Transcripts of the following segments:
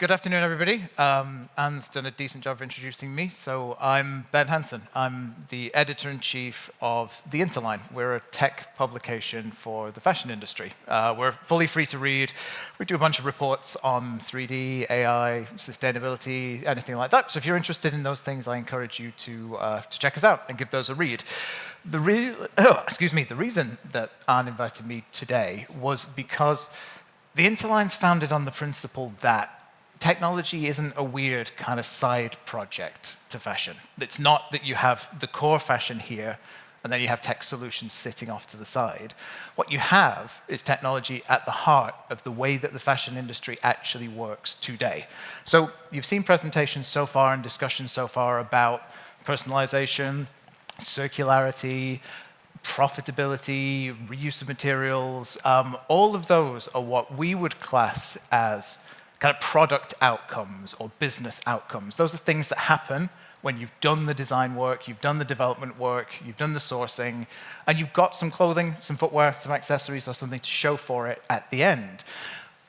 Good afternoon, everybody. Anne's done a decent job of introducing me. So I'm Ben Hanson. I'm the editor-in-chief of the Interline. We're a tech publication for the fashion industry. We're fully free to read. We do a bunch of reports on 3D, AI, sustainability, anything like that. So if you're interested in those things, I encourage you to check us out and give those a read. The reason that Anne invited me today was because the Interline's founded on the principle that technology isn't a weird kind of side project to fashion. It's not that you have the core fashion here and then you have tech solutions sitting off to the side. What you have is technology at the heart of the way that the fashion industry actually works today. So you've seen presentations so far and discussions so far about personalization, circularity, profitability, reuse of materials. All of those are what we would class as kind of product outcomes or business outcomes. Those are things that happen when you've done the design work, you've done the development work, you've done the sourcing, and you've got some clothing, some footwear, some accessories, or something to show for it at the end.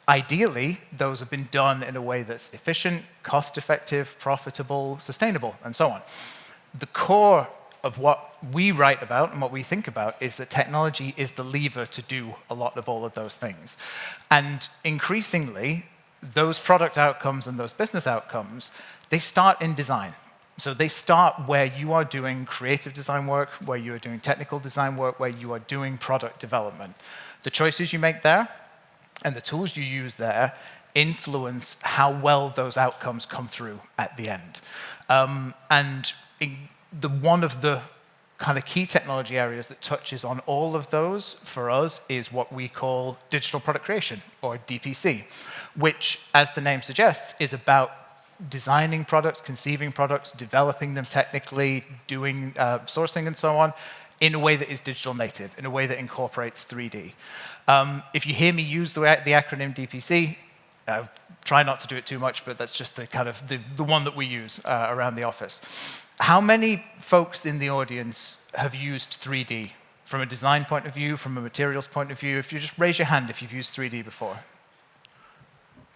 Ideally, those have been done in a way that's efficient, cost-effective, profitable, sustainable, and so on. The core of what we write about and what we think about is that technology is the lever to do a lot of all of those things. And increasingly, those product outcomes and those business outcomes, they start in design. So they start where you are doing creative design work, where you are doing technical design work, where you are doing product development. The choices you make there and the tools you use there influence how well those outcomes come through at the end. One of the kind of key technology areas that touches on all of those for us is what we call digital product creation, or DPC, which, as the name suggests, is about designing products, conceiving products, developing them technically, doing sourcing and so on, in a way that is digital native, in a way that incorporates 3D. If you hear me use the acronym DPC, try not to do it too much, but that's just the kind of the one that we use around the office. How many folks in the audience have used 3D from a design point of view, from a materials point of view? If you just raise your hand if you've used 3D before.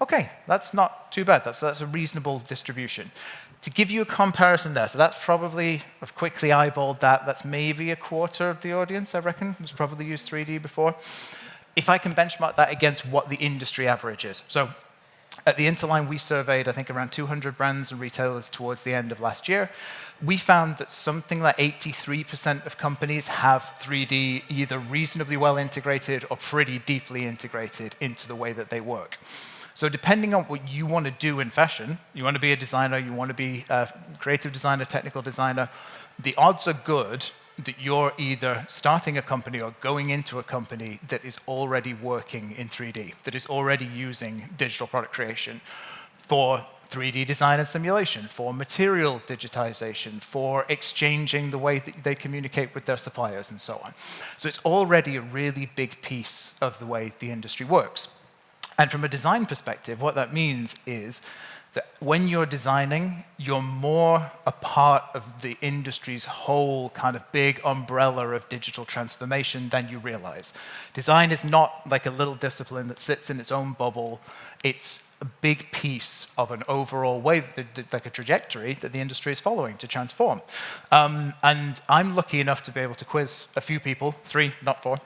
OK, that's not too bad. That's a reasonable distribution. To give you a comparison there, so that's probably, I've quickly eyeballed that, that's maybe a quarter of the audience, I reckon, who's probably used 3D before. If I can benchmark that against what the industry average is. So at the Interline, we surveyed, I think, around 200 brands and retailers towards the end of last year. We found that something like 83% of companies have 3D either reasonably well integrated or pretty deeply integrated into the way that they work. So depending on what you want to do in fashion, you want to be a designer, you want to be a creative designer, technical designer, the odds are good that you're either starting a company or going into a company that is already working in 3D, that is already using digital product creation for 3D design and simulation, for material digitization, for exchanging the way that they communicate with their suppliers, and so on. So it's already a really big piece of the way the industry works. And from a design perspective, what that means is that when you're designing, you're more a part of the industry's whole kind of big umbrella of digital transformation than you realize. Design is not like a little discipline that sits in its own bubble. It's a big piece of an overall way, like a trajectory that the industry is following to transform. And I'm lucky enough to be able to quiz a few people, 3, not 4,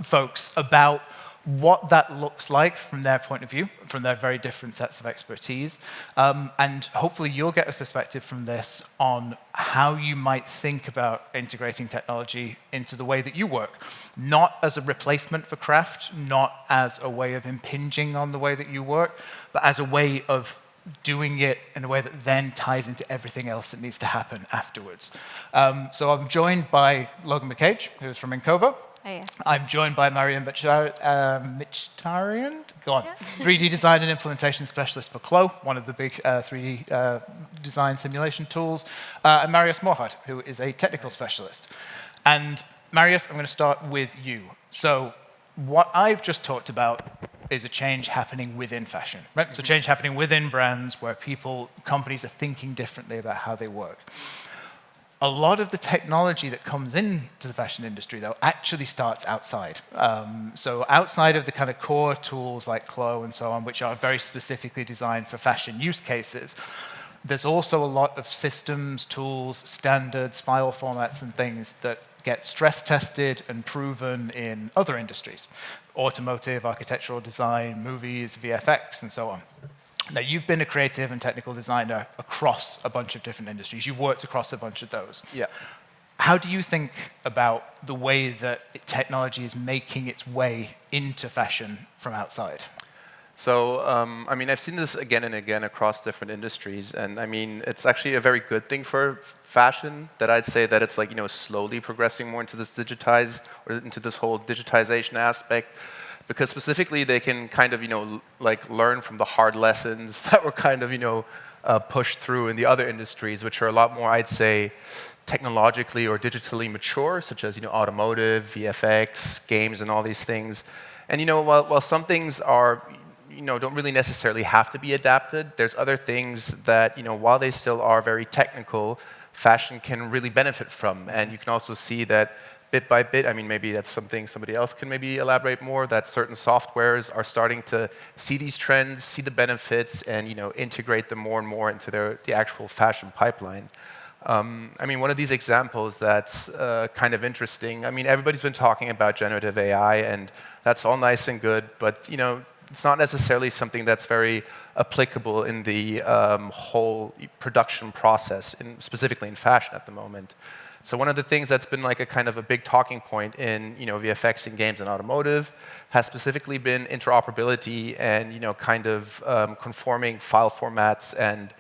folks, about what that looks like from their point of view, from their very different sets of expertise. And hopefully you'll get a perspective from this on how you might think about integrating technology into the way that you work, not as a replacement for craft, not as a way of impinging on the way that you work, but as a way of doing it in a way that then ties into everything else that needs to happen afterwards. So I'm joined by Logan McCage, who's from INQOVA. Oh, yeah. I'm joined by Mariam Mchitarian, 3D design and implementation specialist for CLO, one of the big 3D design simulation tools, and Marius Morhard, who is a technical specialist. And Marius, I'm going to start with you. So what I've just talked about is a change happening within fashion, right? It's a change happening within brands where companies are thinking differently about how they work. A lot of the technology that comes into the fashion industry, though, actually starts outside. So outside of the kind of core tools like Clo and so on, which are very specifically designed for fashion use cases, there's also a lot of systems, tools, standards, file formats, and things that get stress tested and proven in other industries. Automotive, architectural design, movies, VFX, and so on. Now, you've been a creative and technical designer across a bunch of different industries. You've worked across a bunch of those. Yeah. How do you think about the way that technology is making its way into fashion from outside? So, I mean, I've seen this again and again across different industries, and I mean, it's actually a very good thing for fashion that I'd say that it's like, slowly progressing more into this digitized, or into this whole digitization aspect, because specifically they can kind of, like learn from the hard lessons that were kind of, pushed through in the other industries, which are a lot more, I'd say, technologically or digitally mature, such as, automotive, VFX, games, and all these things. And, while some things are, don't really necessarily have to be adapted, there's other things that, while they still are very technical, fashion can really benefit from. And you can also see that bit by bit, I mean, maybe that's something somebody else can maybe elaborate more, that certain softwares are starting to see these trends, see the benefits, and integrate them more and more into the actual fashion pipeline. I mean, one of these examples that's kind of interesting, I mean, everybody's been talking about generative AI, and that's all nice and good, but it's not necessarily something that's very applicable in the whole production process, specifically in fashion at the moment. So one of the things that's been like a kind of a big talking point in VFX in games and automotive has specifically been interoperability and kind of conforming file formats and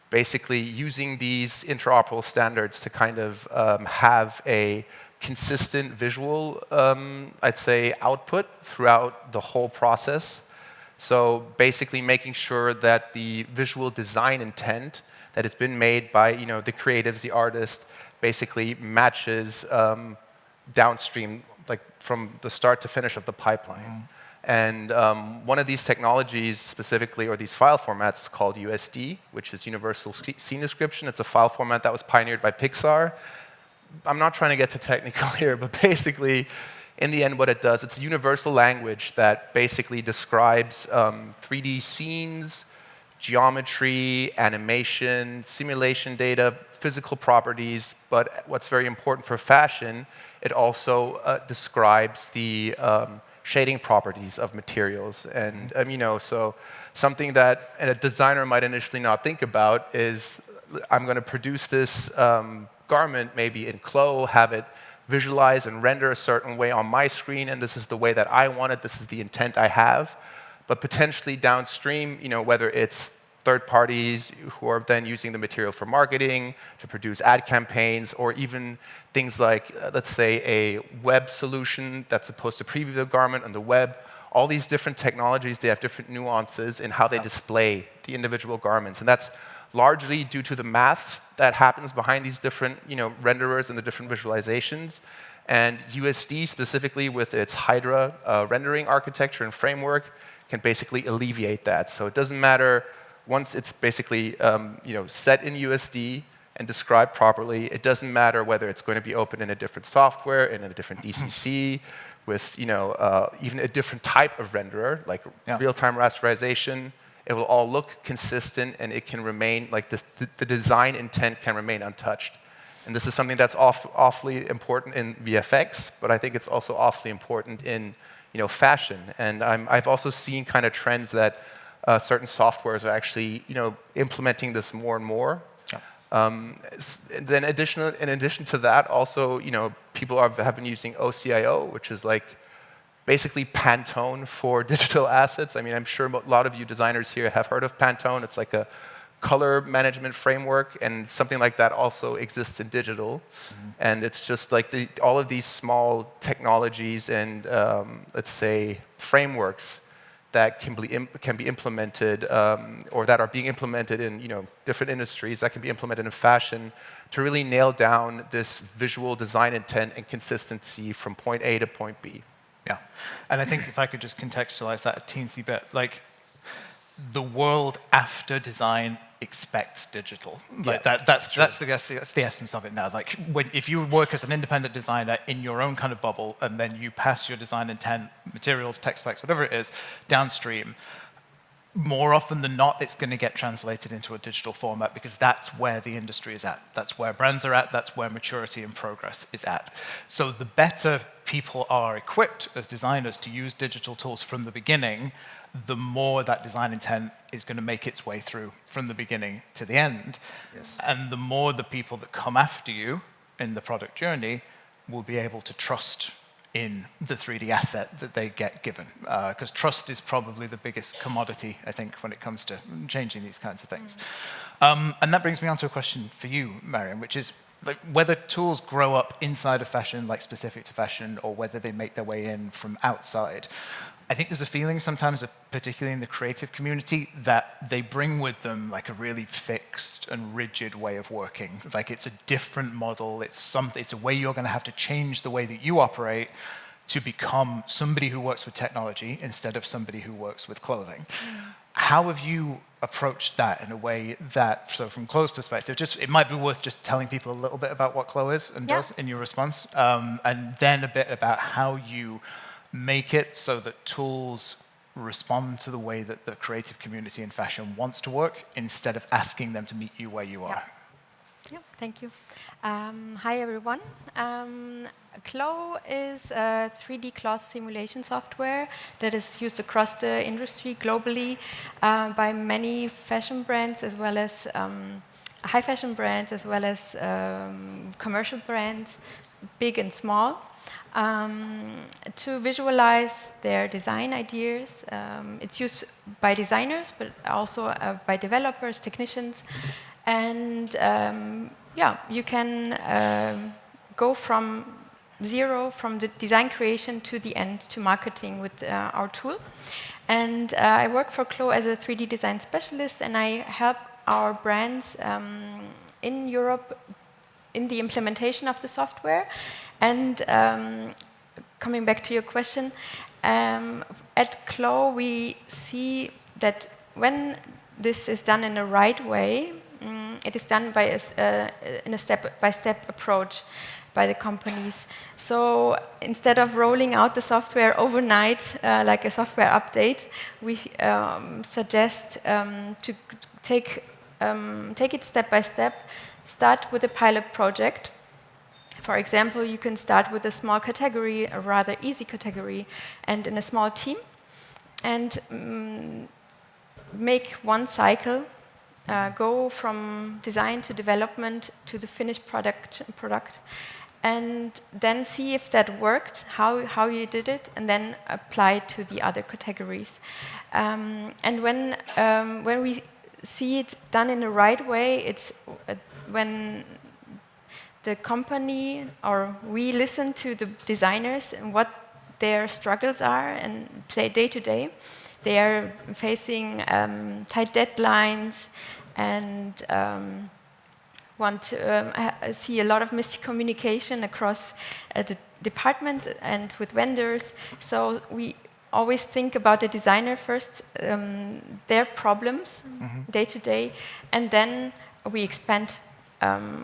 basically using these interoperable standards to kind of have a consistent visual, I'd say, output throughout the whole process. So basically making sure that the visual design intent that has been made by the creatives, the artist, basically matches downstream, like from the start to finish of the pipeline. And one of these technologies specifically, or these file formats, is called USD, which is Universal Scene Description. It's a file format that was pioneered by Pixar. I'm not trying to get too technical here, but basically, in the end, what it does, it's a universal language that basically describes 3D scenes, geometry, animation, simulation data, physical properties, but what's very important for fashion, it also describes the shading properties of materials. And so something that a designer might initially not think about is, I'm going to produce this garment maybe in Clo, have it visualize and render a certain way on my screen, and this is the way that I want it, this is the intent I have. But potentially downstream, whether it's third parties who are then using the material for marketing, to produce ad campaigns, or even things like, let's say, a web solution that's supposed to preview the garment on the web. All these different technologies, they have different nuances in how they display the individual garments. And that's largely due to the math that happens behind these different renderers and the different visualizations. And USD, specifically with its Hydra rendering architecture and framework, can basically alleviate that. So it doesn't matter, once it's basically set in USD and described properly, it doesn't matter whether it's going to be open in a different software, in a different DCC, with even a different type of renderer, like real-time rasterization. It will all look consistent, and it can remain, like the design intent can remain untouched. And this is something that's awfully important in VFX, but I think it's also awfully important in fashion. And I've also seen kind of trends that certain softwares are actually implementing this more and more. Then in addition to that, also people have been using OCIO, which is like basically Pantone for digital assets. I mean, I'm sure a lot of you designers here have heard of Pantone. It's like a color management framework, and something like that also exists in digital. And it's just like all of these small technologies and let's say frameworks that can be implemented, or that are being implemented in different industries, that can be implemented in fashion, to really nail down this visual design intent and consistency from point A to point B. Yeah, and I think if I could just contextualize that a teensy bit, like the world after design expect digital. Like that's the essence of it now. Like if you work as an independent designer in your own kind of bubble, and then you pass your design intent, materials, tech specs, whatever it is, downstream, more often than not, it's going to get translated into a digital format because that's where the industry is at. That's where brands are at. That's where maturity and progress is at. So the better people are equipped as designers to use digital tools from the beginning, the more that design intent is going to make its way through from the beginning to the end. Yes. And the more the people that come after you in the product journey will be able to trust in the 3D asset that they get given. Because trust is probably the biggest commodity, I think, when it comes to changing these kinds of things. And that brings me on to a question for you, Mariam, which is like, whether tools grow up inside of fashion, like specific to fashion, or whether they make their way in from outside. I think there's a feeling sometimes, particularly in the creative community, that they bring with them like a really fixed and rigid way of working. Like it's a different model. It's a way you're going to have to change the way that you operate to become somebody who works with technology instead of somebody who works with clothing. How have you approached that in a way that, so from Chloe's perspective, it might be worth just telling people a little bit about what Chloe is and does in your response, and then a bit about how you make it so that tools respond to the way that the creative community in fashion wants to work instead of asking them to meet you where you are. Yeah, thank you. Hi, everyone. Clo is a 3D cloth simulation software that is used across the industry globally by many fashion brands as well as high fashion brands as well as commercial brands, big and small. To visualize their design ideas. It's used by designers, but also by developers, technicians. And yeah, you can go from zero, from the design creation to the end, to marketing with our tool. And I work for Clo as a 3D design specialist, and I help our brands in Europe in the implementation of the software. And coming back to your question, at Clo we see that when this is done in the right way, it is done by in a step-by-step approach by the companies. So instead of rolling out the software overnight, like a software update, we suggest to take it step by step. Start with a pilot project. For example, you can start with a small category, a rather easy category, and in a small team, and make one cycle, go from design to development to the finished product, and then see if that worked, how you did it, and then apply it to the other categories. And when we see it done in the right way, it's when the company or we listen to the designers and what their struggles are and say day to day. They are facing tight deadlines and want to see a lot of miscommunication across the departments and with vendors. So we always think about the designer first, their problems day to day, and then we expand.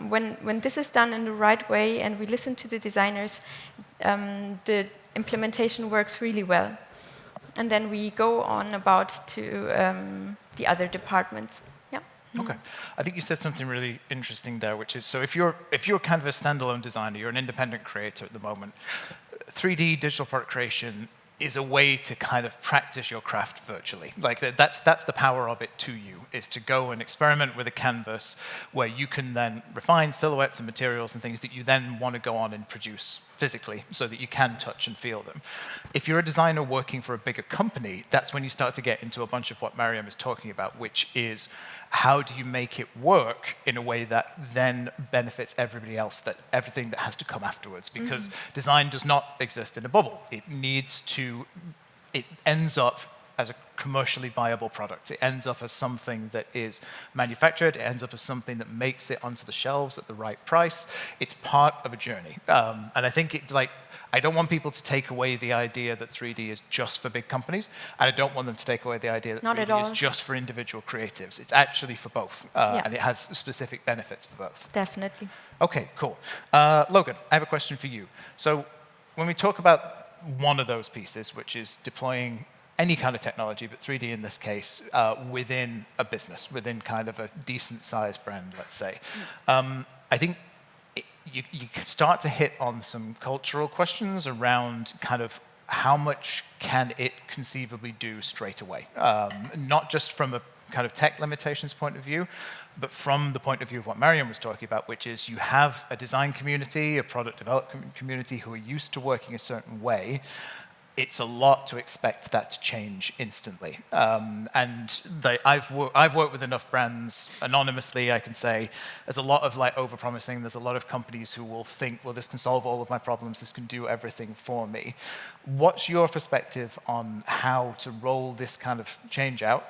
When this is done in the right way and we listen to the designers, the implementation works really well. And then we go on about to the other departments. Yeah. Okay. I think you said something really interesting there, which is, so if you're kind of a standalone designer, you're an independent creator at the moment, 3D digital product creation is a way to kind of practice your craft virtually. Like that's the power of it to you, is to go and experiment with a canvas where you can then refine silhouettes and materials and things that you then want to go on and produce physically so that you can touch and feel them. If you're a designer working for a bigger company, that's when you start to get into a bunch of what Mariam is talking about, which is how do you make it work in a way that then benefits everybody else, that everything that has to come afterwards, because design does not exist in a bubble. It ends up as a commercially viable product. It ends up as something that is manufactured. It ends up as something that makes it onto the shelves at the right price. It's part of a journey. And I think I don't want people to take away the idea that 3D is just for big companies, and I don't want them to take away the idea that 3D is just for individual creatives. It's actually for both, and it has specific benefits for both. Definitely. Okay, cool. Logan, I have a question for you. So when we talk about one of those pieces, which is deploying any kind of technology, but 3D in this case, within a business, within kind of a decent-sized brand, let's say, I think you start to hit on some cultural questions around kind of how much can it conceivably do straight away, not just from a kind of tech limitations point of view, but from the point of view of what Mariam was talking about, which is you have a design community, a product development community who are used to working a certain way. It's a lot to expect that to change instantly. I've worked with enough brands anonymously, I can say, there's a lot of over-promising. There's a lot of companies who will think, well, this can solve all of my problems. This can do everything for me. What's your perspective on how to roll this kind of change out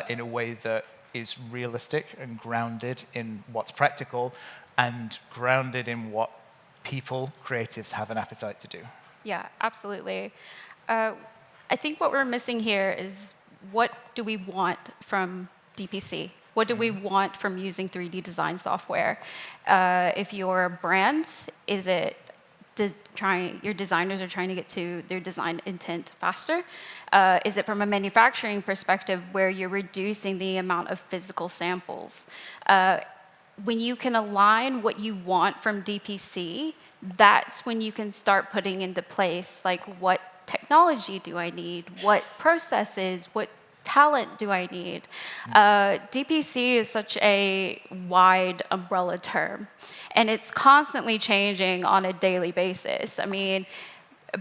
in a way that is realistic and grounded in what's practical and grounded in what people, creatives, have an appetite to do? Yeah, absolutely. I think what we're missing here is, what do we want from DPC? What do we want from using 3D design software? If you're a brand, is it your designers are trying to get to their design intent faster? Is it from a manufacturing perspective where you're reducing the amount of physical samples? When you can align what you want from DPC, that's when you can start putting into place, what technology do I need? What processes? What talent do I need? DPC is such a wide umbrella term, and it's constantly changing on a daily basis. I mean,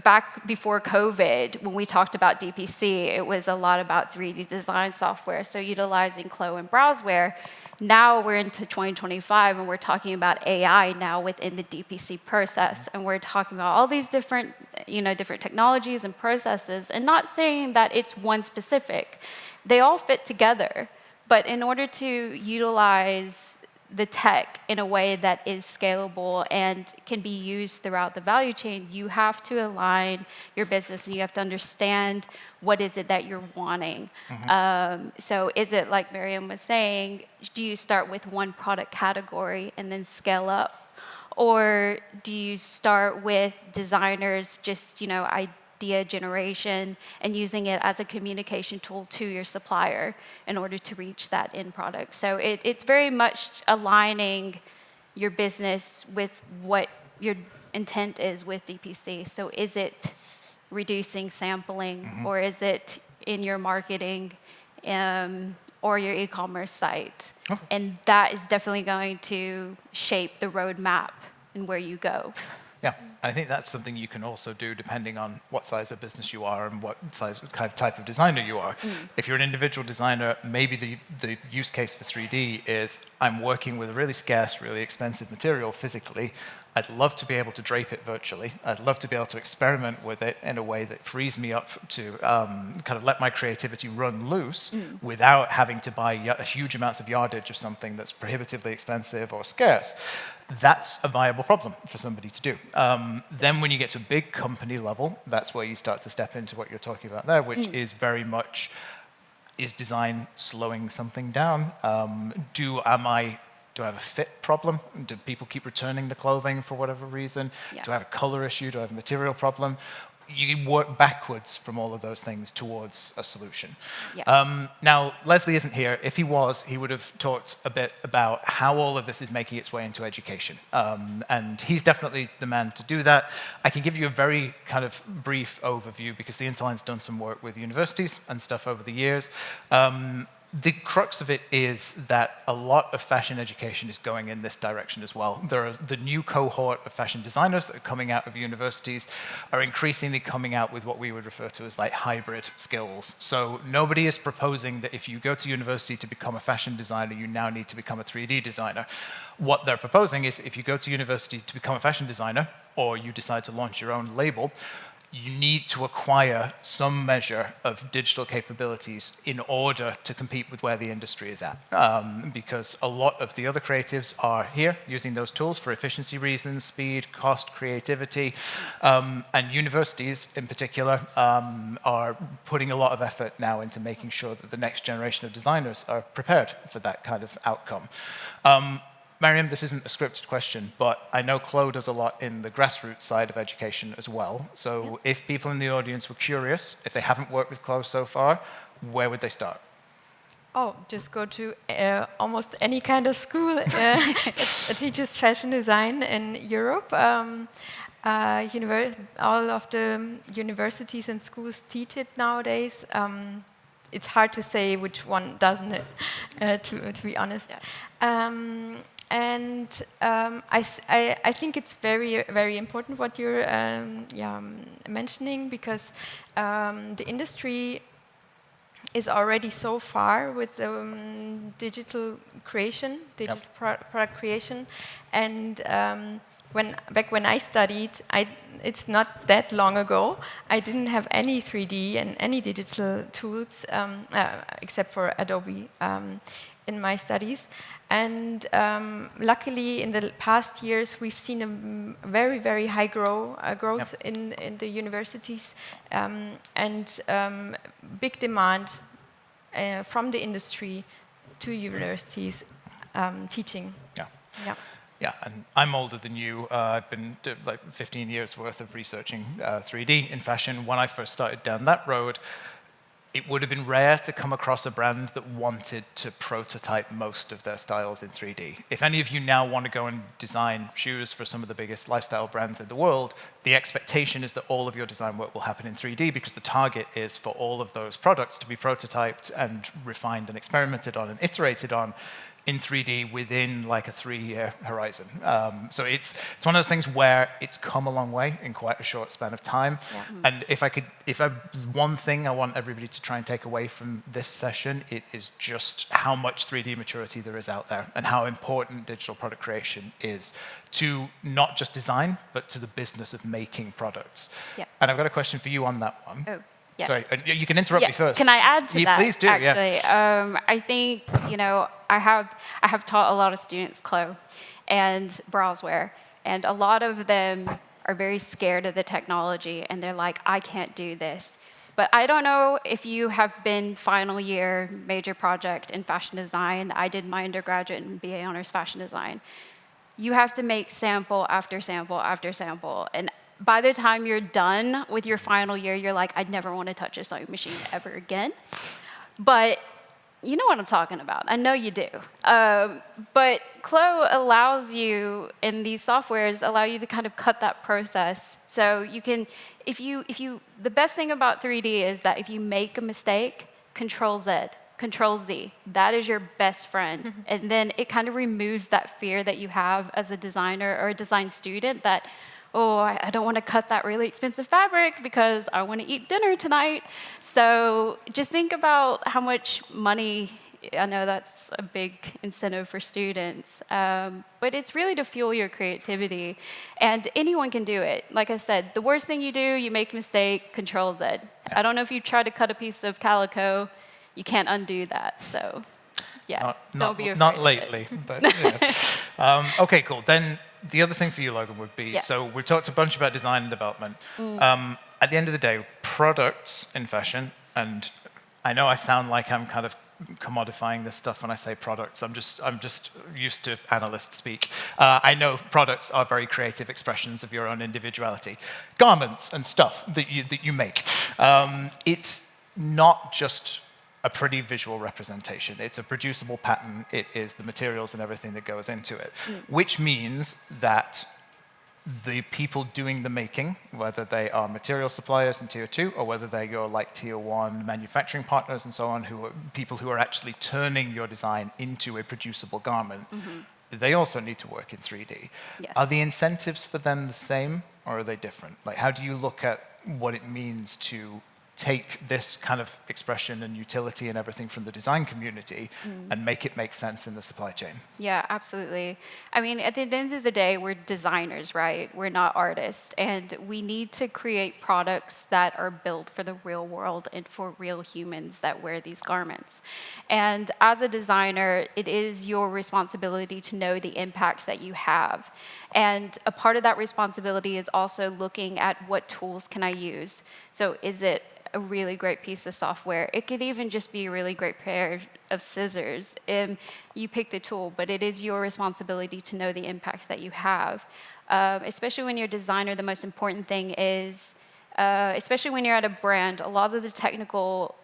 back before COVID, when we talked about DPC, it was a lot about 3D design software, so utilizing Clo and Browseware. Now we're into 2025, and we're talking about AI now within the DPC process, and we're talking about all these different technologies and processes, and not saying that it's one specific. They all fit together, but in order to utilize the tech in a way that is scalable and can be used throughout the value chain, you have to align your business, and you have to understand what is it that you're wanting. So is it, like Mariam was saying, do you start with one product category and then scale up? Or do you start with designers, just idea generation and using it as a communication tool to your supplier in order to reach that end product? So it's very much aligning your business with what your intent is with DPC. So is it reducing sampling, or is it in your marketing or your e-commerce site? Okay. And that is definitely going to shape the roadmap and where you go. Yeah, I think that's something you can also do depending on what size of business you are and what type of designer you are. If you're an individual designer, maybe the use case for 3D is, I'm working with a really scarce, really expensive material physically. I'd love to be able to drape it virtually. I'd love to be able to experiment with it in a way that frees me up to kind of let my creativity run loose without having to buy huge amounts of yardage of something that's prohibitively expensive or scarce. That's a viable problem for somebody to do. Then when you get to a big company level, that's where you start to step into what you're talking about there, which is very much, is design slowing something down? Do I have a fit problem? Do people keep returning the clothing for whatever reason? Yeah. Do I have a color issue? Do I have a material problem? You work backwards from all of those things towards a solution. Yeah. Now, Leslie isn't here. If he was, he would have talked a bit about how all of this is making its way into education. And he's definitely the man to do that. I can give you a very kind of brief overview because the Interline's done some work with universities and stuff over the years. The crux of it is that a lot of fashion education is going in this direction as well. The new cohort of fashion designers that are coming out of universities are increasingly coming out with what we would refer to as hybrid skills. So nobody is proposing that if you go to university to become a fashion designer, you now need to become a 3D designer. What they're proposing is if you go to university to become a fashion designer, or you decide to launch your own label, you need to acquire some measure of digital capabilities in order to compete with where the industry is at. Because a lot of the other creatives are here using those tools for efficiency reasons, speed, cost, creativity. And universities in particular are putting a lot of effort now into making sure that the next generation of designers are prepared for that kind of outcome. Mariam, this isn't a scripted question, but I know Chloe does a lot in the grassroots side of education as well. So if people in the audience were curious, if they haven't worked with Chloe so far, where would they start? Oh, just go to almost any kind of school. It teaches fashion design in Europe. All of the universities and schools teach it nowadays. It's hard to say which one doesn't, to be honest. Yeah. I think it's very, very important what you're mentioning, because the industry is already so far with digital creation, digital product creation, and back when I studied, it's not that long ago, I didn't have any 3D and any digital tools except for Adobe in my studies. And luckily, in the past years, we've seen a very, very high growth in the universities and big demand from the industry to universities teaching. Yeah, and I'm older than you. I've been like 15 years worth of researching 3D in fashion. When I first started down that road, it would have been rare to come across a brand that wanted to prototype most of their styles in 3D. If any of you now want to go and design shoes for some of the biggest lifestyle brands in the world, the expectation is that all of your design work will happen in 3D, because the target is for all of those products to be prototyped and refined and experimented on and iterated on in 3D within like a 3-year horizon. So it's one of those things where it's come a long way in quite a short span of time. And if one thing I want everybody to try and take away from this session, it is just how much 3D maturity there is out there and how important digital product creation is to not just design, but to the business of making products. And I've got a question for you on that one. Yeah. Sorry, you can interrupt me first. Can I add to that? Please do. Actually, I think I have taught a lot of students Chloe and browseware, and a lot of them are very scared of the technology, and they're like, I can't do this. But I don't know if you have been final year major project in fashion design. I did my undergraduate in BA Honors Fashion Design. You have to make sample after sample after sample, and by the time you're done with your final year, you're like, I'd never want to touch a sewing machine ever again. But you know what I'm talking about. I know you do. But Chloe allows you, and these softwares allow you to kind of cut that process. So you can, the best thing about 3D is that if you make a mistake, Control-Z, Control-Z, that is your best friend. And then it kind of removes that fear that you have as a designer or a design student that, oh, I don't want to cut that really expensive fabric because I want to eat dinner tonight. So just think about how much money, I know that's a big incentive for students, but it's really to fuel your creativity. And anyone can do it. Like I said, the worst thing you do, you make a mistake, Control-Z. I don't know if you try to cut a piece of calico, you can't undo that. So yeah, don't be afraid. Not lately, but yeah. Okay, cool. Then the other thing for you, Logan, would be, so we've talked a bunch about design and development. At the end of the day, products in fashion, and I know I sound like I'm kind of commodifying this stuff when I say products. I'm just used to analyst speak. I know products are very creative expressions of your own individuality. Garments and stuff that you make. It's not just a pretty visual representation. It's a producible pattern. It is the materials and everything that goes into it, which means that the people doing the making, whether they are material suppliers in tier 2 or whether they're your like tier 1 manufacturing partners and so on, who are people who are actually turning your design into a producible garment, they also need to work in 3D. Are the incentives for them the same, or are they different? Like, how do you look at what it means to take this kind of expression and utility and everything from the design community and make it make sense in the supply chain. Yeah, absolutely. I mean, at the end of the day, we're designers, right? We're not artists. And we need to create products that are built for the real world and for real humans that wear these garments. And as a designer, it is your responsibility to know the impact that you have. And a part of that responsibility is also looking at what tools can I use. So is it a really great piece of software? It could even just be a really great pair of scissors. You pick the tool, but it is your responsibility to know the impact that you have. Especially when you're a designer, the most important thing is, especially when you're at a brand, a lot of the technical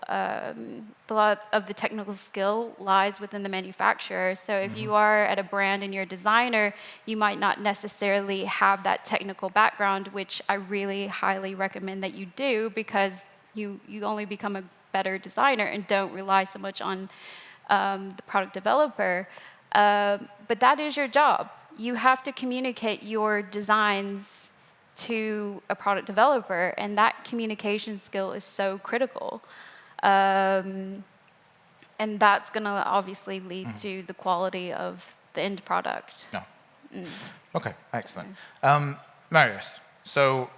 skill lies within the manufacturer. So if you are at a brand and you're a designer, you might not necessarily have that technical background, which I really highly recommend that you do, because you only become a better designer and don't rely so much on the product developer. But that is your job. You have to communicate your designs to a product developer, and that communication skill is so critical. And that's going to obviously lead to the quality of the end product. No. Okay, excellent. Marius, so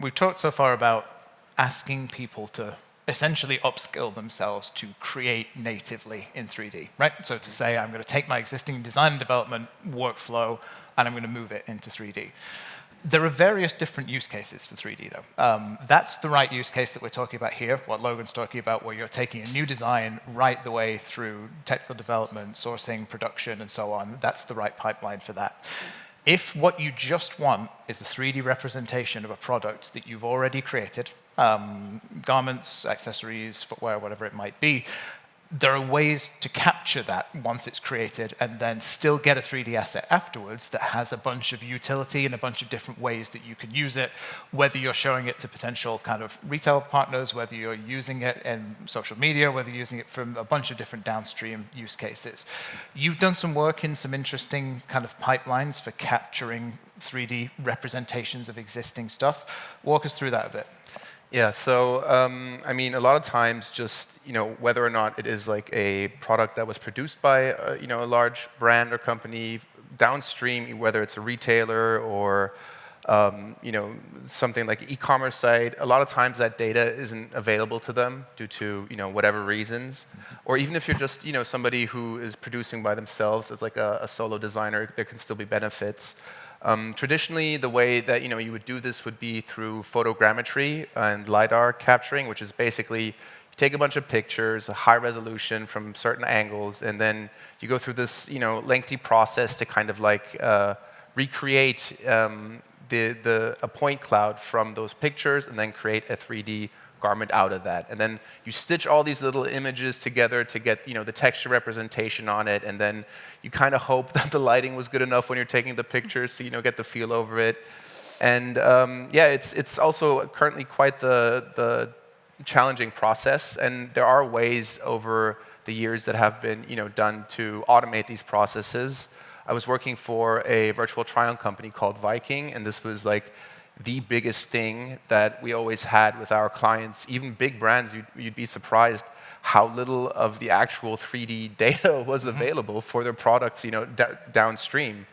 we've talked so far about asking people to essentially upskill themselves to create natively in 3D, right? So to say, I'm going to take my existing design and development workflow and I'm going to move it into 3D. There are various different use cases for 3D, though. That's the right use case that we're talking about here, what Logan's talking about, where you're taking a new design right the way through technical development, sourcing, production, and so on. That's the right pipeline for that. If what you just want is a 3D representation of a product that you've already created, garments, accessories, footwear, whatever it might be, there are ways to capture that once it's created and then still get a 3D asset afterwards that has a bunch of utility and a bunch of different ways that you can use it, whether you're showing it to potential kind of retail partners, whether you're using it in social media, whether you're using it from a bunch of different downstream use cases. You've done some work in some interesting kind of pipelines for capturing 3D representations of existing stuff. Walk us through that a bit. Yeah, so I mean, a lot of times, just whether or not it is like a product that was produced by a large brand or company downstream, whether it's a retailer or something like an e-commerce site, a lot of times that data isn't available to them due to whatever reasons, or even if you're just somebody who is producing by themselves as like a solo designer, there can still be benefits. Traditionally, the way that you would do this would be through photogrammetry and LiDAR capturing, which is basically you take a bunch of pictures, a high resolution from certain angles, and then you go through this lengthy process to kind of like recreate a point cloud from those pictures, and then create a 3D garment out of that. And then you stitch all these little images together to get the texture representation on it, and then you kind of hope that the lighting was good enough when you're taking the pictures so get the feel over it. And yeah, it's also currently quite the challenging process, and there are ways over the years that have been done to automate these processes. I was working for a virtual try-on company called Viking, and this was like the biggest thing that we always had with our clients. Even big brands, you'd be surprised how little of the actual 3D data was available for their products downstream.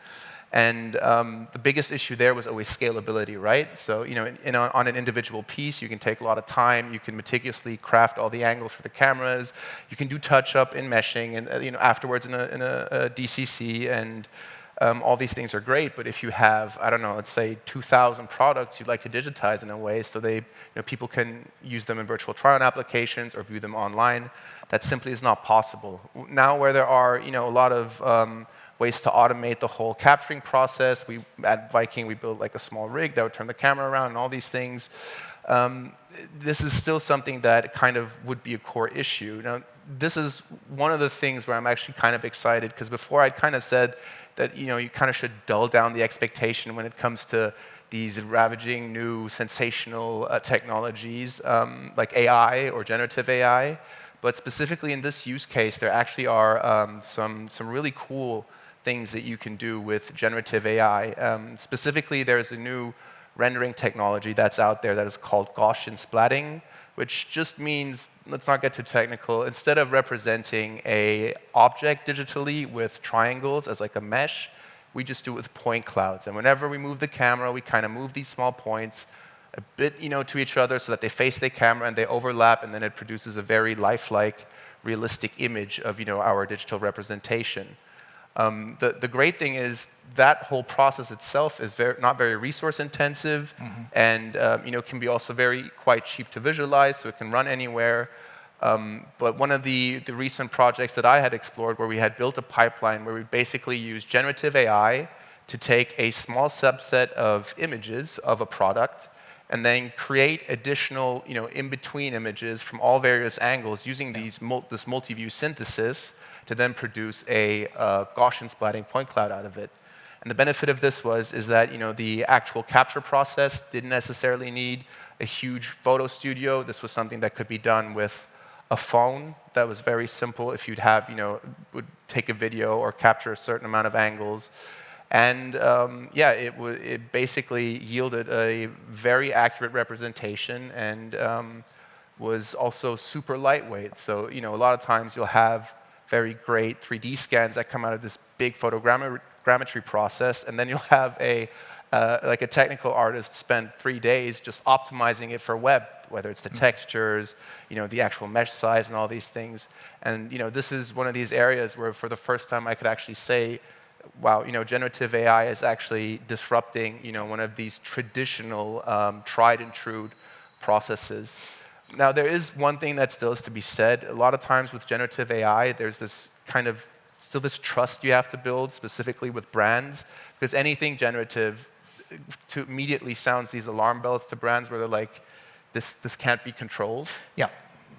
And the biggest issue there was always scalability, right? So on an individual piece, you can take a lot of time. You can meticulously craft all the angles for the cameras. You can do touch-up in meshing, and afterwards in a DCC, and all these things are great. But if you have, I don't know, let's say 2,000 products you'd like to digitize in a way so people can use them in virtual try-on applications or view them online, that simply is not possible. Now, where there are a lot of ways to automate the whole capturing process. At Viking, we built like a small rig that would turn the camera around and all these things. This is still something that kind of would be a core issue. Now, this is one of the things where I'm actually kind of excited, because before I'd kind of said that you kind of should dull down the expectation when it comes to these ravaging new sensational technologies like AI or generative AI. But specifically in this use case, there actually are some really cool things that you can do with generative AI. Specifically, there's a new rendering technology that's out there that is called Gaussian splatting. which just means, let's not get too technical, instead of representing a object digitally with triangles as like a mesh, we just do it with point clouds. And whenever we move the camera, we kind of move these small points a bit, to each other so that they face the camera and they overlap, and then it produces a very lifelike, realistic image of, our digital representation. The great thing is that whole process itself is not very resource intensive, and can be also quite cheap to visualize, so it can run anywhere. But one of the recent projects that I had explored, where we had built a pipeline where we basically used generative AI to take a small subset of images of a product and then create additional, in-between images from all various angles using this multi-view synthesis to then produce a Gaussian splatting point cloud out of it. And the benefit of this is that the actual capture process didn't necessarily need a huge photo studio. This was something that could be done with a phone that was very simple. If you'd have, would take a video or capture a certain amount of angles. And it basically yielded a very accurate representation and was also super lightweight. So, a lot of times you'll have very great 3D scans that come out of this big photogrammetry process, and then you'll have like a technical artist spend 3 days just optimizing it for web, whether it's the textures, the actual mesh size and all these things. And this is one of these areas where for the first time I could actually say, wow, generative AI is actually disrupting, one of these traditional tried and true processes. Now, there is one thing that still is to be said. A lot of times with generative AI, there's this kind of still this trust you have to build, specifically with brands, because anything generative immediately sounds these alarm bells to brands where they're like, this can't be controlled. Yeah.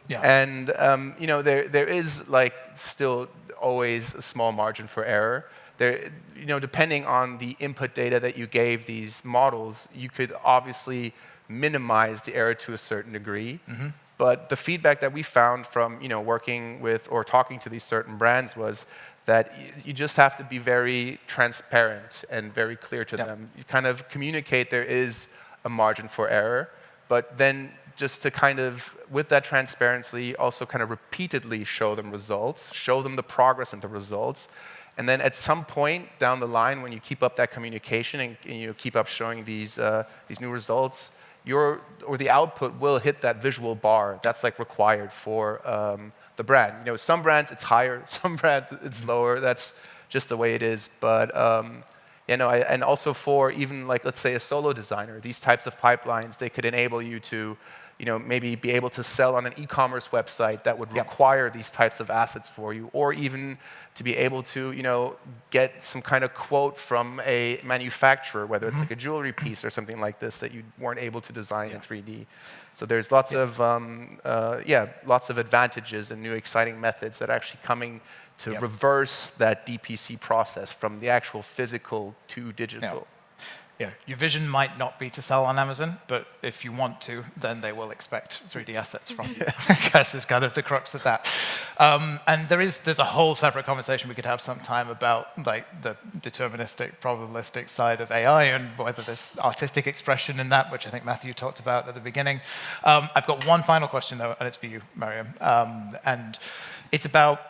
Yeah. And there is like still always a small margin for error. There, depending on the input data that you gave these models, you could obviously minimize the error to a certain degree. But the feedback that we found from working with or talking to these certain brands was that you just have to be very transparent and very clear to them. You kind of communicate there is a margin for error, but then just to kind of, with that transparency, also kind of repeatedly show them results, show them the progress and the results. And then at some point down the line, when you keep up that communication and you keep up showing these new results, the output will hit that visual bar that's like required for the brand. Some brands it's higher, some brands it's lower. That's just the way it is. But and also for even like, let's say, a solo designer, these types of pipelines, they could enable you to maybe be able to sell on an e-commerce website that would require these types of assets for you, or even to be able to, get some kind of quote from a manufacturer, whether it's like a jewelry piece or something like this that you weren't able to design in 3D. So there's lots of lots of advantages and new exciting methods that are actually coming to reverse that DPC process from the actual physical to digital. Yeah, your vision might not be to sell on Amazon, but if you want to, then they will expect 3D assets from you. I guess is kind of the crux of that. And there's a whole separate conversation we could have sometime about like the deterministic, probabilistic side of AI and whether there's artistic expression in that, which I think Matthew talked about at the beginning. I've got one final question though, and it's for you, Mariam, and it's about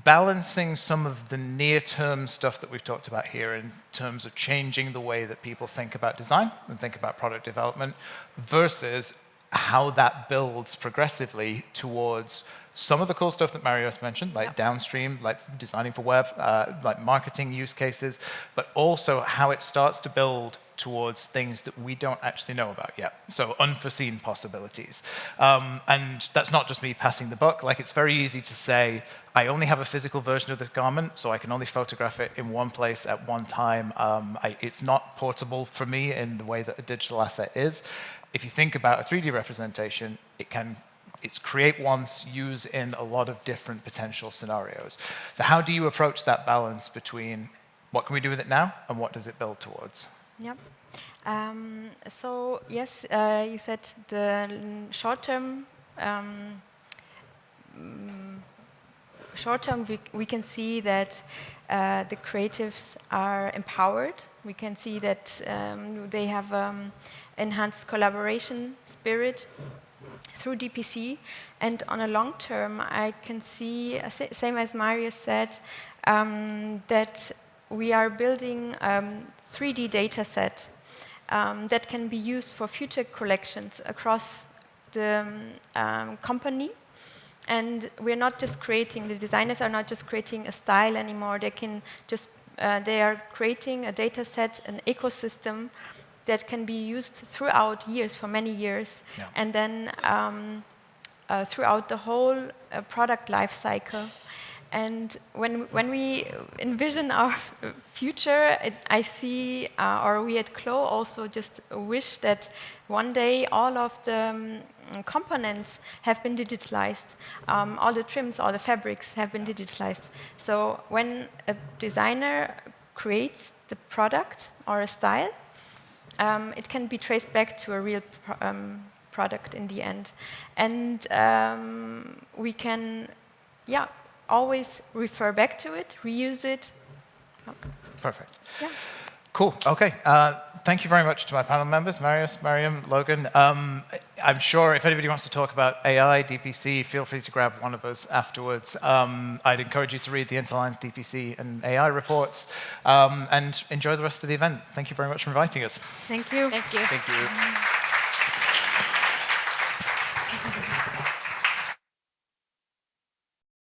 balancing some of the near-term stuff that we've talked about here in terms of changing the way that people think about design and think about product development versus how that builds progressively towards some of the cool stuff that Marius mentioned, like downstream, like designing for web, like marketing use cases, but also how it starts to build towards things that we don't actually know about yet. So unforeseen possibilities. And that's not just me passing the buck. Like, it's very easy to say, I only have a physical version of this garment, so I can only photograph it in one place at one time. It's not portable for me in the way that a digital asset is. If you think about a 3D representation, it's create once, use in a lot of different potential scenarios. So how do you approach that balance between what can we do with it now and what does it build towards? Yep. So yes, you said the short-term. Short-term, we can see that the creatives are empowered. We can see that they have enhanced collaboration spirit. through DPC. And on a long term, I can see, same as Marius said, that we are building a 3D data set that can be used for future collections across the company. And we're not just creating, the designers are not just creating a style anymore. They can just, they are creating a data set, an ecosystem that can be used throughout years, for many years, Yeah. and then throughout the whole product life cycle. And when we envision our future, I see, or we at Clo also just wish that one day all of the components have been digitalized. All the trims, all the fabrics have been digitalized. So when a designer creates the product or a style, it can be traced back to a real product in the end. And we can, yeah, always refer back to it, reuse it. Perfect. Yeah. Cool. Okay. Thank you very much to my panel members, Marius, Mariam, Logan. I'm sure if anybody wants to talk about AI, DPC, feel free to grab one of us afterwards. I'd encourage you to read the Interline's DPC and AI reports and enjoy the rest of the event. Thank you very much for inviting us. Thank you. Thank you. Thank you.